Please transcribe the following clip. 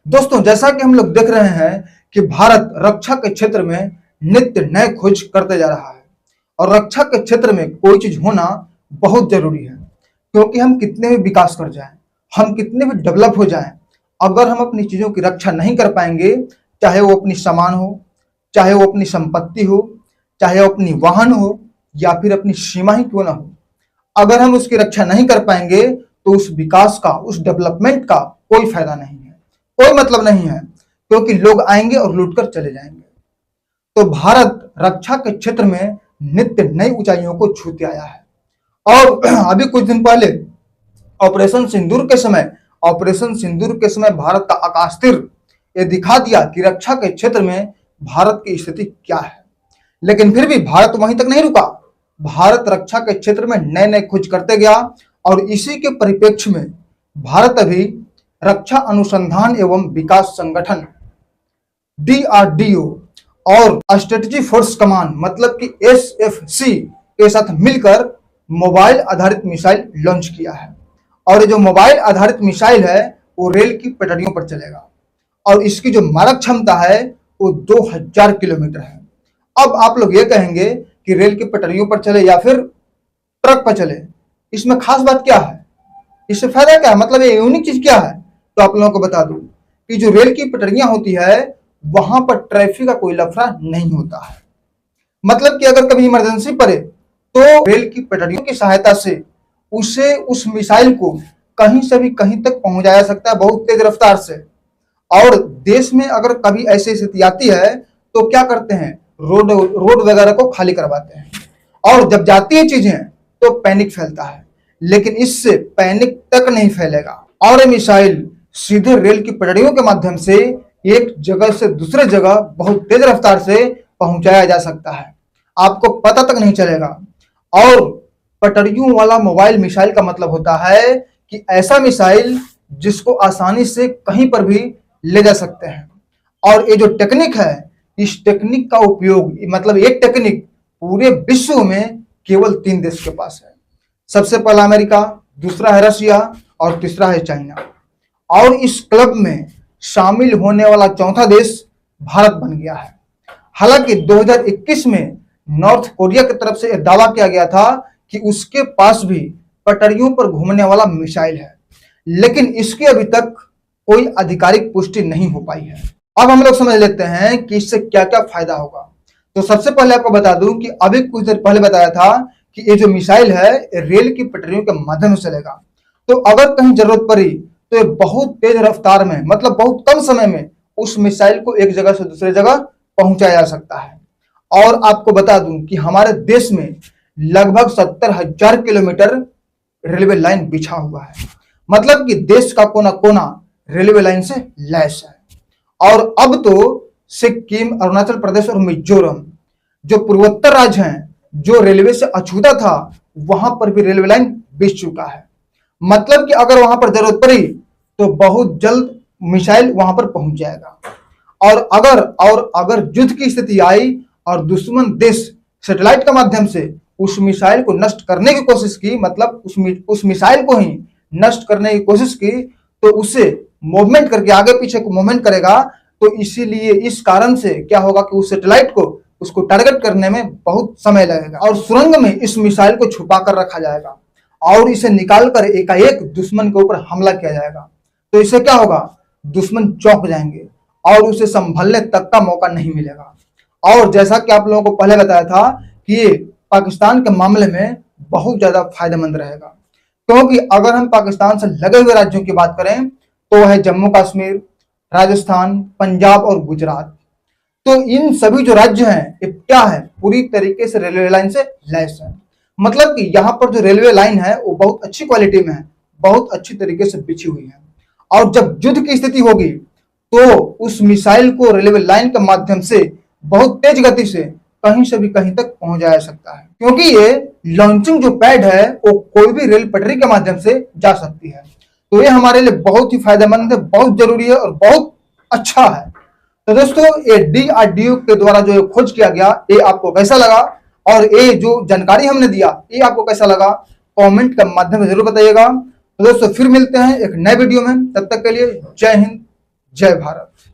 दोस्तों, जैसा कि हम लोग देख रहे हैं कि भारत रक्षा के क्षेत्र में नित्य नए खोज करते जा रहा है और रक्षा के क्षेत्र में कोई चीज होना बहुत जरूरी है, क्योंकि हम कितने भी विकास कर जाएं, हम कितने भी डेवलप हो जाएं, अगर हम अपनी चीजों की रक्षा नहीं कर पाएंगे, चाहे वो अपनी सामान हो, चाहे वो अपनी संपत्ति हो, चाहे वो अपनी वाहन हो या फिर अपनी सीमा ही क्यों ना हो, अगर हम उसकी रक्षा नहीं कर पाएंगे तो उस विकास का, उस डेवलपमेंट का कोई फायदा नहीं है, कोई मतलब नहीं है, क्योंकि लोग आएंगे और लूटकर चले जाएंगे। तो भारत रक्षा के क्षेत्र में नित्य नई ऊंचाइयों को छूते आया है और अभी कुछ दिन पहले ऑपरेशन सिंदूर के समय भारत का आकाश तीर ये दिखा दिया कि रक्षा के क्षेत्र में भारत की स्थिति क्या है। लेकिन फिर भी भारत वहीं तक नहीं रुका। भारत रक्षा के क्षेत्र में नए नए खोज करते गया और इसी के परिप्रेक्ष्य में भारत अभी रक्षा अनुसंधान एवं विकास संगठन DRDO और स्ट्रेटेजी फोर्स कमांड मतलब कि SFC के साथ मिलकर मोबाइल आधारित मिसाइल लॉन्च किया है। और ये जो मोबाइल आधारित मिसाइल है वो रेल की पटरियों पर चलेगा और इसकी जो मारक क्षमता है वो 2000 किलोमीटर है। अब आप लोग ये कहेंगे कि रेल की पटरियों पर चले या फिर ट्रक पर चले, इसमें खास बात क्या है, इससे फायदा क्या है, मतलब ये यूनिक चीज क्या है? तो आप लोगों को बता दूं कि जो रेल की पटरियां होती है वहां पर ट्रैफिक का कोई लफड़ा नहीं होता है। मतलब कि अगर कभी इमरजेंसी पड़े तो रेल की पटरियों की सहायता से उसे उस मिसाइल को कहीं से भी कहीं तक पहुंचाया जा सकता है बहुत तेज रफ्तार से। और देश में अगर कभी ऐसी स्थिति आती है तो क्या करते हैं, रोड वगैरह को खाली करवाते हैं और जब जाती है चीजें तो पैनिक फैलता है, लेकिन इससे पैनिक तक नहीं फैलेगा और ये मिसाइल सीधे रेल की पटरियों के माध्यम से एक जगह से दूसरे जगह बहुत तेज रफ्तार से पहुंचाया जा सकता है, आपको पता तक नहीं चलेगा। और पटरियों वाला मोबाइल मिसाइल का मतलब होता है कि ऐसा मिसाइल जिसको आसानी से कहीं पर भी ले जा सकते हैं। और ये जो टेक्निक है, इस टेक्निक का उपयोग, मतलब एक टेक्निक पूरे विश्व में केवल 3 देश के पास है। सबसे पहला अमेरिका, दूसरा है रशिया और तीसरा है चाइना। और इस क्लब में शामिल होने वाला चौथा देश भारत बन गया है। हालांकि 2021 में नॉर्थ कोरिया की तरफ से यह दावा किया गया था कि उसके पास भी पटरियों पर घूमने वाला मिसाइल है, लेकिन इसकी अभी तक कोई आधिकारिक पुष्टि नहीं हो पाई है। अब हम लोग समझ लेते हैं कि इससे क्या क्या फायदा होगा। तो सबसे पहले आपको बता दूं कि अभी कुछ देर पहले बताया था कि ये जो मिसाइल है रेल की पटरियों के माध्यम से चलेगा। तो अगर कहीं जरूरत पड़ी तो ये बहुत तेज रफ्तार में, मतलब बहुत कम समय में उस मिसाइल को एक जगह से दूसरे जगह पहुंचाया जा सकता है। और आपको बता दूं कि हमारे देश में लगभग 70,000 किलोमीटर रेलवे लाइन बिछा हुआ है, मतलब कि देश का कोना कोना रेलवे लाइन से लैस है। और अब तो सिक्किम, अरुणाचल प्रदेश और मिजोरम जो पूर्वोत्तर राज्य हैं, जो रेलवे से अछूता था, वहां पर भी रेलवे लाइन बिछ चुका है। मतलब कि अगर वहां पर जरूरत पड़ी तो बहुत जल्द मिसाइल वहां पर पहुंच जाएगा। और अगर युद्ध की स्थिति आई और दुश्मन देश सैटेलाइट के माध्यम से उस मिसाइल को नष्ट करने की कोशिश की, मतलब उस मिसाइल को ही नष्ट करने की कोशिश की, तो उसे मूवमेंट करके आगे पीछे को मूवमेंट करेगा। तो इसीलिए इस कारण से क्या होगा कि उस सैटेलाइट को, उसको टारगेट करने में बहुत समय लगेगा और सुरंग में इस मिसाइल को छुपा कर रखा जाएगा और इसे निकालकर एकाएक दुश्मन के ऊपर हमला किया जाएगा। तो इससे क्या होगा, दुश्मन चौंक जाएंगे और उसे संभलने तक का मौका नहीं मिलेगा। और जैसा कि आप लोगों को पहले बताया था कि ये पाकिस्तान के मामले में बहुत ज्यादा फायदेमंद रहेगा, क्योंकि अगर हम पाकिस्तान से लगे हुए राज्यों की बात करें तो वह है जम्मू कश्मीर, राजस्थान, पंजाब और गुजरात। तो इन सभी जो राज्य हैं ये क्या है, पूरी तरीके से रेलवे लाइन से लैस है। मतलब कि यहाँ पर जो रेलवे लाइन है वो बहुत अच्छी क्वालिटी में है, बहुत अच्छी तरीके से बिछी हुई है। और जब युद्ध की स्थिति होगी तो उस मिसाइल को रेलवे लाइन के माध्यम से बहुत तेज गति से कहीं से भी कहीं तक पहुंचाया जा सकता है, क्योंकि ये लॉन्चिंग जो पैड है वो कोई भी रेल पटरी के माध्यम से जा सकती है। तो ये हमारे लिए बहुत ही फायदेमंद है, बहुत जरूरी है और बहुत अच्छा है। तो दोस्तों, ये DRDO के द्वारा जो खोज किया गया, ये आपको कैसा लगा और ये जो जानकारी हमने दिया ये आपको कैसा लगा, कमेंट के माध्यम से जरूर बताइएगा। तो दोस्तों, फिर मिलते हैं एक नए वीडियो में, तब तक के लिए जय हिंद, जय भारत।